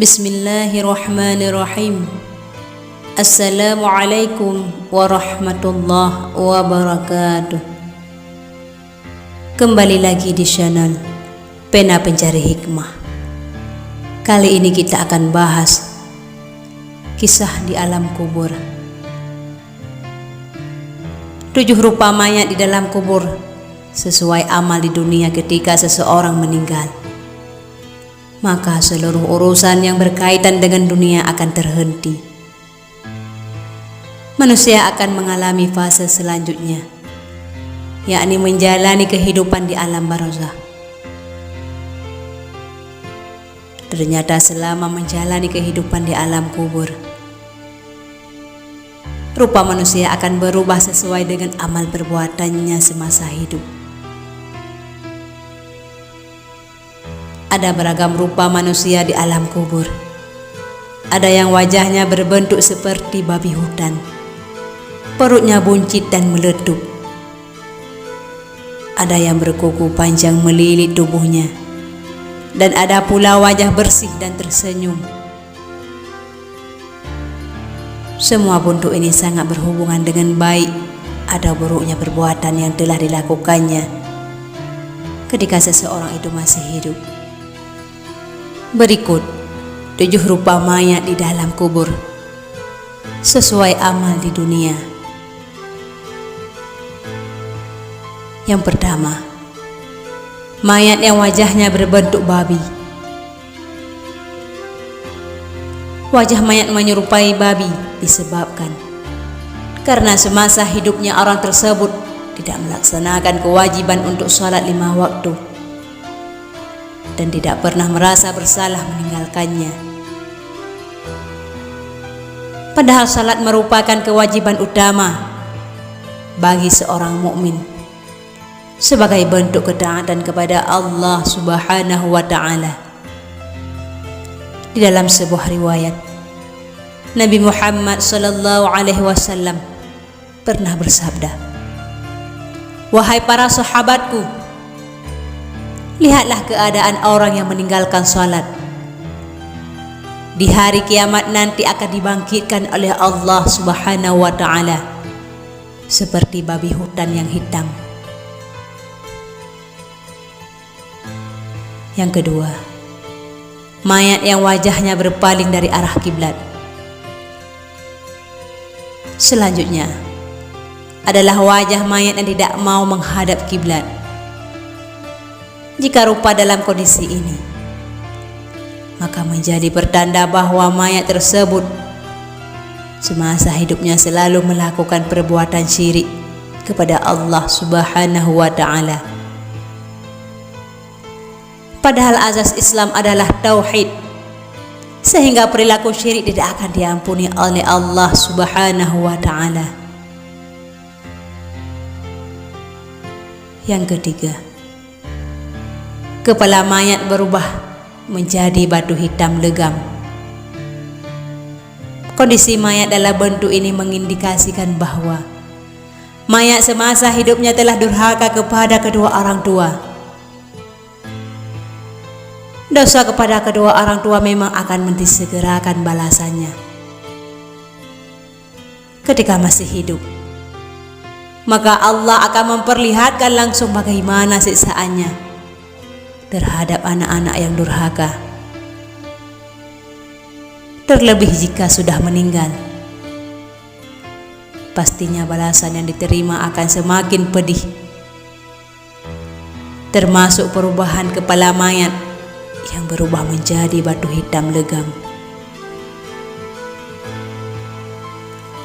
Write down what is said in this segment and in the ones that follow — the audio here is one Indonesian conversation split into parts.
Bismillahirrahmanirrahim. Assalamualaikum warahmatullahi wabarakatuh. Kembali lagi di channel Pena Pencari Hikmah. Kali ini kita akan bahas kisah di alam kubur. 7 rupa mayat di dalam kubur sesuai amal di dunia ketika seseorang meninggal. Maka seluruh urusan yang berkaitan dengan dunia akan terhenti. Manusia akan mengalami fase selanjutnya, yakni menjalani kehidupan di alam barzakh. Ternyata selama menjalani kehidupan di alam kubur, rupa manusia akan berubah sesuai dengan amal perbuatannya semasa hidup. Ada beragam rupa manusia di alam kubur. Ada yang wajahnya berbentuk seperti babi hutan, perutnya buncit dan meletup. Ada yang berkuku panjang melilit tubuhnya, dan ada pula wajah bersih dan tersenyum. Semua bentuk ini sangat berhubungan dengan baik atau buruknya perbuatan yang telah dilakukannya ketika seseorang itu masih hidup. Berikut 7 rupa mayat di dalam kubur sesuai amal di dunia. Yang pertama, mayat yang wajahnya berbentuk babi. Wajah mayat menyerupai babi disebabkan karena semasa hidupnya orang tersebut tidak melaksanakan kewajiban untuk sholat 5 waktu dan tidak pernah merasa bersalah meninggalkannya. Padahal salat merupakan kewajiban utama bagi seorang mukmin sebagai bentuk ketaatan kepada Allah Subhanahu wa taala. Di dalam sebuah riwayat, Nabi Muhammad sallallahu alaihi wasallam pernah bersabda, "Wahai para sahabatku, lihatlah keadaan orang yang meninggalkan salat. Di hari kiamat nanti akan dibangkitkan oleh Allah Subhanahu wa taala seperti babi hutan yang hitam." Yang kedua, mayat yang wajahnya berpaling dari arah kiblat. Selanjutnya adalah wajah mayat yang tidak mau menghadap kiblat. Jika rupa dalam kondisi ini, maka menjadi pertanda bahwa mayat tersebut semasa hidupnya selalu melakukan perbuatan syirik kepada Allah Subhanahu wa taala. Padahal azas Islam adalah tauhid, sehingga perilaku syirik tidak akan diampuni oleh Allah Subhanahu wa taala. Yang ketiga, kepala mayat berubah menjadi batu hitam legam. Kondisi mayat dalam bentuk ini mengindikasikan bahwa mayat semasa hidupnya telah durhaka kepada kedua orang tua. Dosa kepada kedua orang tua memang akan disegerakan balasannya ketika masih hidup. Maka Allah akan memperlihatkan langsung bagaimana siksaannya terhadap anak-anak yang durhaka. Terlebih jika sudah meninggal, pastinya balasan yang diterima akan semakin pedih, termasuk perubahan kepala mayat yang berubah menjadi batu hitam legam.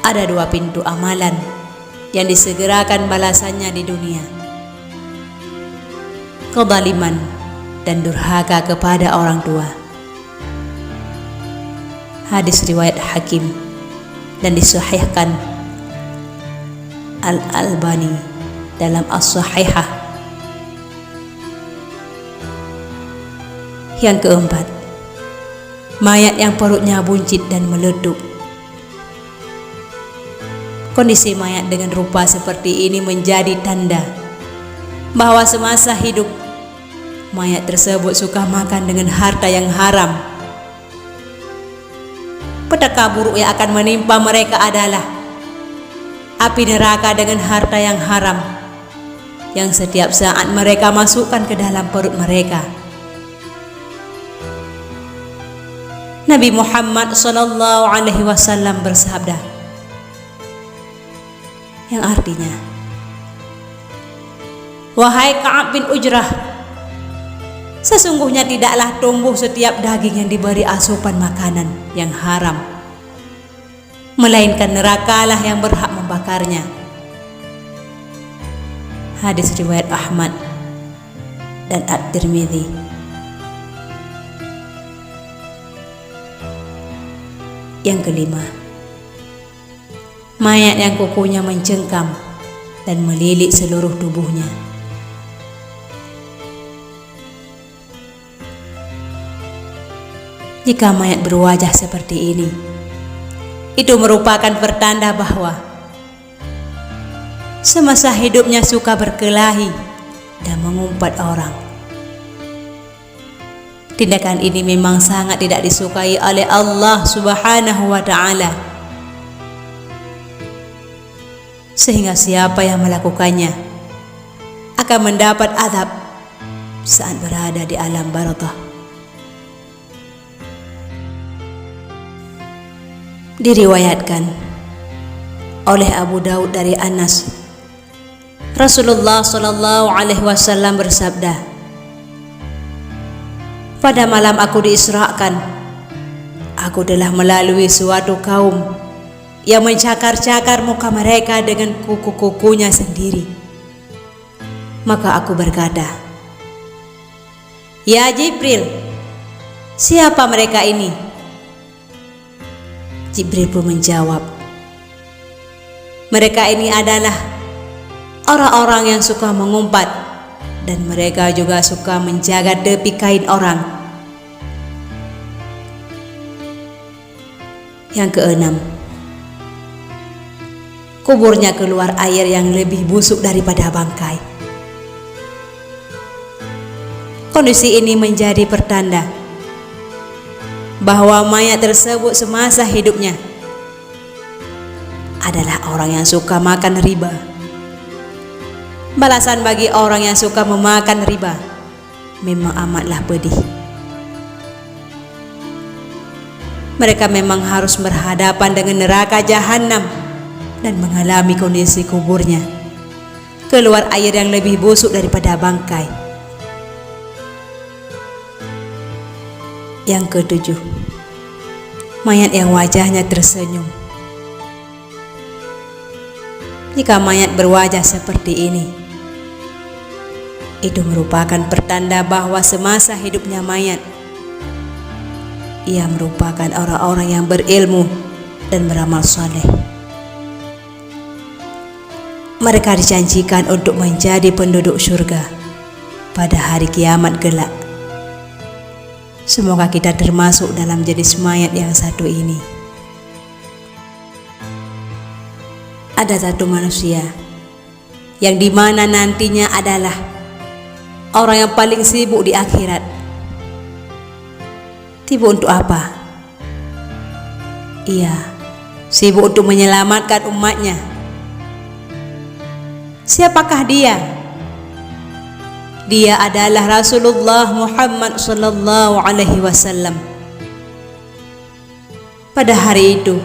Ada 2 pintu amalan yang disegerakan balasannya di dunia: kezaliman dan durhaka kepada orang tua. Hadis riwayat Hakim dan disahihkan Al-Albani dalam As-Sahihah. Yang keempat, mayat yang perutnya buncit dan meletup. Kondisi mayat dengan rupa seperti ini menjadi tanda bahwa semasa hidup mayat tersebut suka makan dengan harta yang haram Petaka buruk yang akan menimpa mereka adalah api neraka dengan harta yang haram, yang setiap saat mereka masukkan ke dalam perut mereka. Nabi Muhammad SAW bersabda, yang artinya, "Wahai Ka'ab bin Ujrah, sesungguhnya tidaklah tumbuh setiap daging yang diberi asupan makanan yang haram, melainkan nerakalah yang berhak membakarnya." Hadis riwayat Ahmad dan At-Tirmidzi. Yang kelima, mayat yang kukunya mencengkam dan melilit seluruh tubuhnya. Jika mayat berwajah seperti ini, itu merupakan pertanda bahwa semasa hidupnya suka berkelahi dan mengumpat orang. Tindakan ini memang sangat tidak disukai oleh Allah Subhanahu wa Ta'ala, sehingga siapa yang melakukannya akan mendapat azab saat berada di alam barzakh. Diriwayatkan oleh Abu Daud dari Anas, Rasulullah SAW bersabda, "Pada malam aku diisrakan, aku telah melalui suatu kaum yang mencakar-cakar muka mereka dengan kuku-kukunya sendiri. Maka aku berkata, 'Ya Jibril, siapa mereka ini?' Jibril pun menjawab, 'Mereka ini adalah orang-orang yang suka mengumpat, dan mereka juga suka menjaga tepi kain orang.'" Yang keenam, kuburnya keluar air yang lebih busuk daripada bangkai. Kondisi ini menjadi pertanda bahwa mayat tersebut semasa hidupnya adalah orang yang suka makan riba. Balasan bagi orang yang suka memakan riba memang amatlah pedih. Mereka memang harus berhadapan dengan neraka jahanam dan mengalami kondisi kuburnya keluar air yang lebih busuk daripada bangkai. Yang ketujuh, mayat yang wajahnya tersenyum. Jika mayat berwajah seperti ini, itu merupakan pertanda bahwa semasa hidupnya mayat, ia merupakan orang-orang yang berilmu dan beramal saleh. Mereka dijanjikan untuk menjadi penduduk surga pada hari kiamat kelak. Semoga kita termasuk dalam jenis mayat yang satu ini. Ada satu manusia yang dimana nantinya adalah orang yang paling sibuk di akhirat. Sibuk untuk apa? Ia sibuk untuk menyelamatkan umatnya. Siapakah dia? Dia adalah Rasulullah Muhammad SAW. Pada hari itu,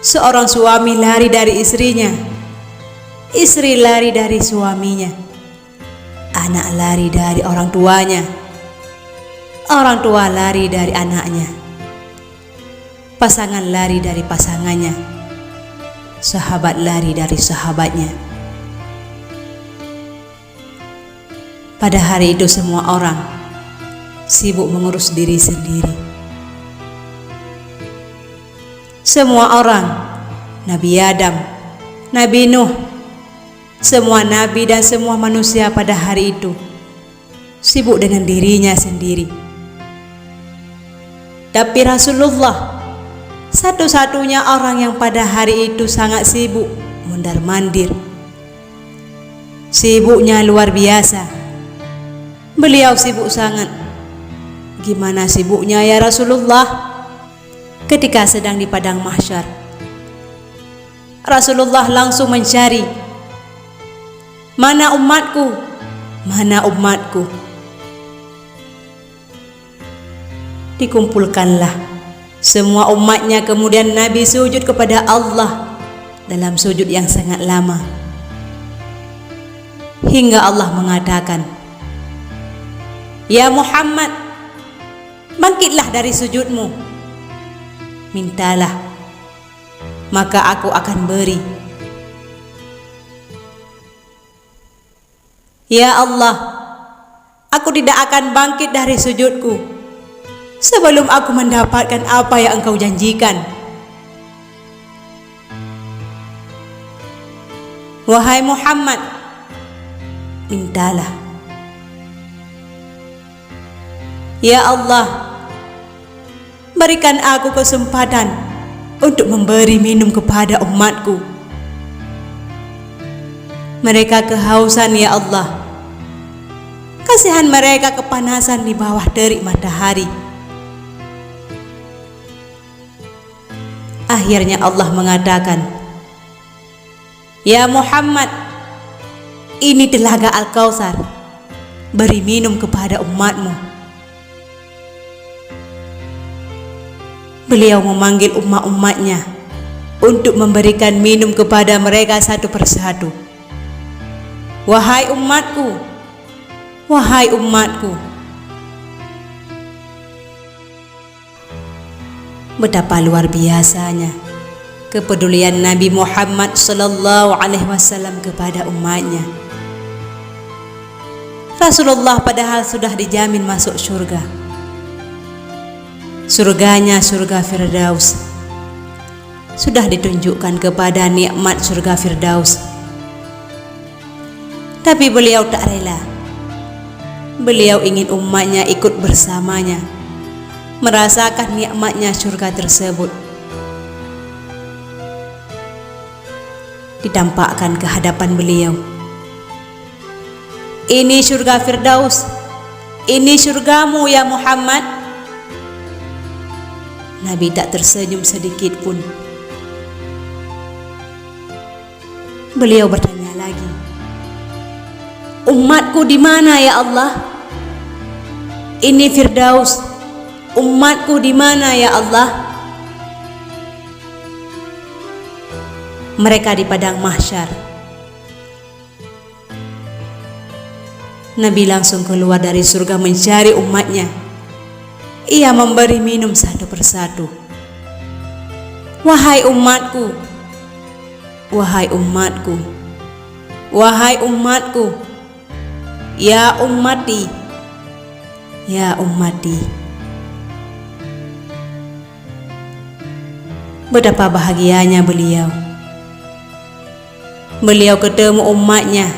seorang suami lari dari istrinya, istri lari dari suaminya, anak lari dari orang tuanya, orang tua lari dari anaknya, pasangan lari dari pasangannya, sahabat lari dari sahabatnya. Pada hari itu semua orang sibuk mengurus diri sendiri. Semua orang, Nabi Adam, Nabi Nuh, semua nabi dan semua manusia pada hari itu sibuk dengan dirinya sendiri. Tapi Rasulullah, satu-satunya orang yang pada hari itu sangat sibuk mondar-mandir. Sibuknya luar biasa. Beliau sibuk sangat. Gimana sibuknya ya Rasulullah? Ketika sedang di padang mahsyar, Rasulullah langsung mencari, "Mana umatku? Mana umatku?" Dikumpulkanlah semua umatnya, kemudian Nabi sujud kepada Allah dalam sujud yang sangat lama, hingga Allah mengatakan, "Ya Muhammad, bangkitlah dari sujudmu, mintalah, maka aku akan beri." "Ya Allah, aku tidak akan bangkit dari sujudku sebelum aku mendapatkan apa yang Engkau janjikan." "Wahai Muhammad, mintalah." "Ya Allah, berikan aku kesempatan untuk memberi minum kepada umatku. Mereka kehausan ya Allah. Kasihan mereka kepanasan di bawah terik matahari." Akhirnya Allah mengatakan, "Ya Muhammad, ini telaga Al-Kautsar, beri minum kepada umatmu." Beliau memanggil umat-umatnya untuk memberikan minum kepada mereka satu persatu. "Wahai umatku, wahai umatku." Betapa luar biasanya kepedulian Nabi Muhammad sallallahu alaihi wasallam kepada umatnya. Rasulullah padahal sudah dijamin masuk surga. Surganya surga Firdaus. Sudah ditunjukkan kepada nikmat surga Firdaus. Tapi beliau tak rela. Beliau ingin umatnya ikut bersamanya, merasakan nikmatnya surga tersebut. Ditampakkan ke hadapan beliau, "Ini surga Firdaus, ini surgamu ya Muhammad." Nabi tak tersenyum sedikit pun. Beliau bertanya lagi, "Umatku di mana ya Allah? Ini Firdaus, umatku di mana ya Allah?" "Mereka di padang mahsyar." Nabi langsung keluar dari surga mencari umatnya. Ia memberi minum satu persatu. "Wahai umatku, wahai umatku, wahai umatku, ya ummati, ya ummati." Betapa bahagianya beliau. Beliau ketemu umatnya,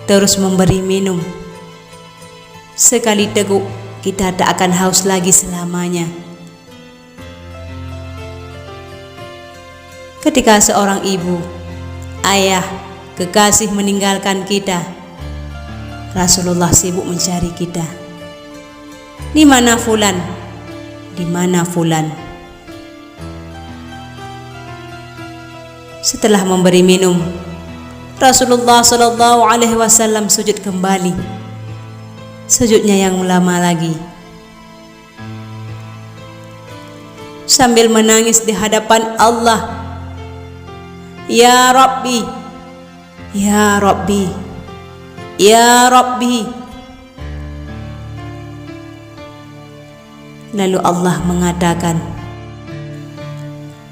terus memberi minum. Sekali teguk, kita tak akan haus lagi selamanya. Ketika seorang ibu, ayah, kekasih meninggalkan kita, Rasulullah sibuk mencari kita. "Di mana fulan? Di mana fulan?" Setelah memberi minum, Rasulullah sallallahu alaihi wasallam sujud kembali. Sujudnya yang lama lagi, sambil menangis di hadapan Allah. "Ya Rabbi, ya Rabbi, ya Rabbi." Lalu Allah mengatakan,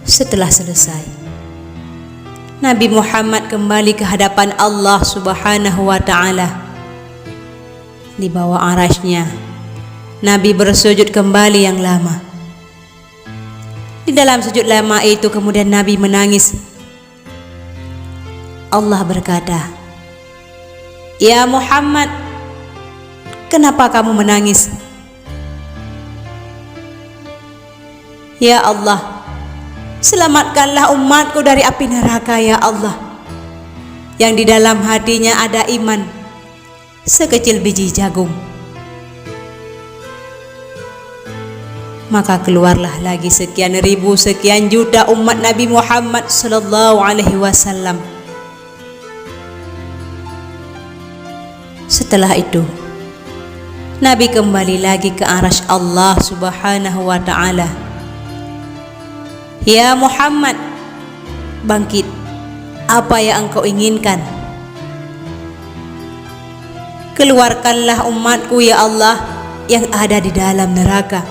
setelah selesai, Nabi Muhammad kembali ke hadapan Allah Subhanahu wa ta'ala. Di bawah arasy-Nya, Nabi bersujud kembali yang lama. Di dalam sujud lama itu kemudian Nabi menangis. Allah berkata, "Ya Muhammad, kenapa kamu menangis?" "Ya Allah, selamatkanlah umatku dari api neraka ya Allah, yang di dalam hatinya ada iman sekecil biji jagung." Maka keluarlah lagi sekian ribu, sekian juta umat Nabi Muhammad sallallahu alaihi wasallam. Setelah itu, Nabi kembali lagi ke arasy Allah Subhanahu wa ta'ala. Ya Muhammad, bangkit, apa yang engkau inginkan? Keluarkanlah umatku ya Allah yang ada di dalam neraka,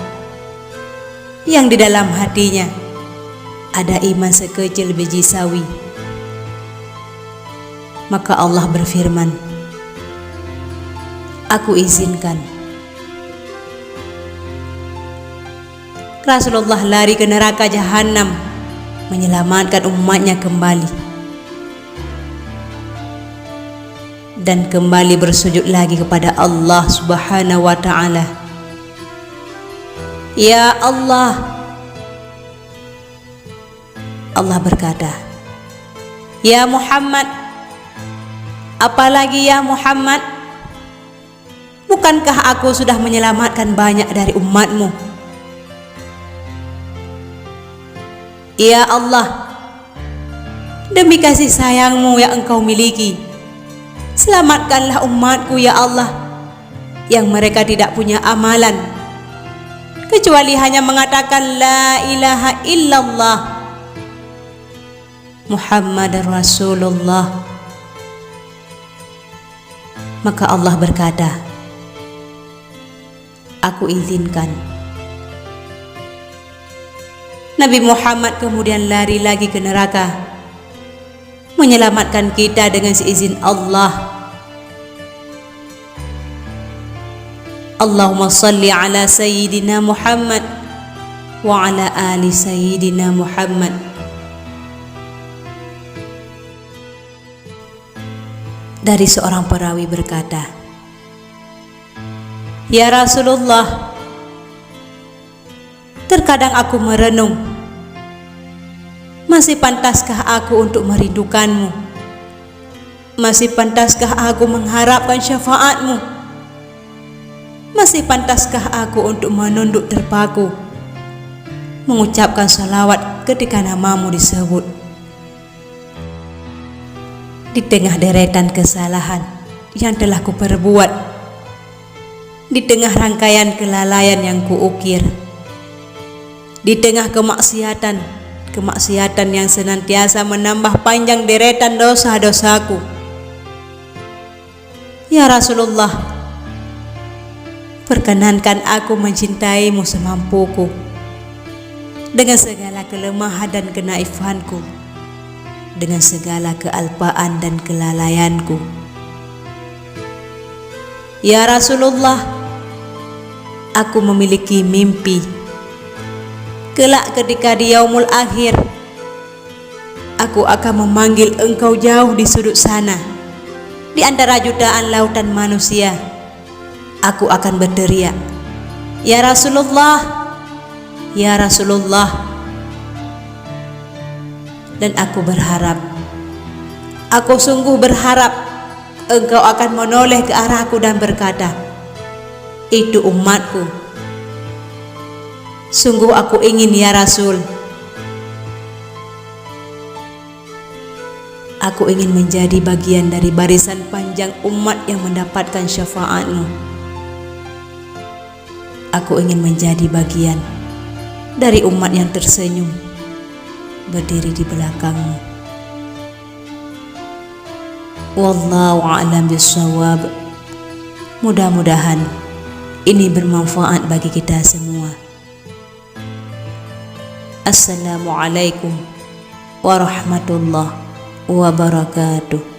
yang di dalam hatinya ada iman sekecil biji sawi. Maka Allah berfirman, aku izinkan. Rasulullah lari ke neraka Jahannam menyelamatkan umatnya kembali, dan kembali bersujud lagi kepada Allah Subhanahu wa ta'ala. Ya Allah, Allah berkata, ya Muhammad, apalagi ya Muhammad, bukankah aku sudah menyelamatkan banyak dari umatmu? Ya Allah, demi kasih sayangmu yang engkau miliki, selamatkanlah umatku ya Allah, yang mereka tidak punya amalan kecuali hanya mengatakan la ilaha illallah Muhammadar Rasulullah. Maka Allah berkata, aku izinkan. Nabi Muhammad kemudian lari lagi ke neraka menyelamatkan kita dengan seizin Allah. Allahumma salli ala Sayyidina Muhammad wa ala ali Sayyidina Muhammad. Dari seorang perawi berkata, ya Rasulullah, terkadang aku merenung, masih pantaskah aku untuk merindukanmu? Masih pantaskah aku mengharapkan syafaatmu? Masih pantaskah aku untuk menunduk terpaku, mengucapkan salawat ketika namamu disebut? Di tengah deretan kesalahan yang telah kuperbuat, di tengah rangkaian kelalaian yang kuukir, di tengah kemaksiatan yang senantiasa menambah panjang deretan dosa-dosaku, ya Rasulullah, perkenankan aku mencintaimu semampuku, dengan segala kelemahan dan kenaifanku, dengan segala kealpaan dan kelalaianku. Ya Rasulullah, aku memiliki mimpi, kelak ketika di yaumul akhir, aku akan memanggil engkau jauh di sudut sana, di antara jutaan lautan manusia. Aku akan berteriak, ya Rasulullah, ya Rasulullah. Dan aku berharap, aku sungguh berharap engkau akan menoleh ke arahku dan berkata, itu umatku. Sungguh aku ingin ya Rasul, aku ingin menjadi bagian dari barisan panjang umat yang mendapatkan syafaatmu. Aku ingin menjadi bagian dari umat yang tersenyum berdiri di belakangmu. Wallahu a'lam bishawab. Mudah-mudahan ini bermanfaat bagi kita semua. Assalamualaikum warahmatullahi wabarakatuh.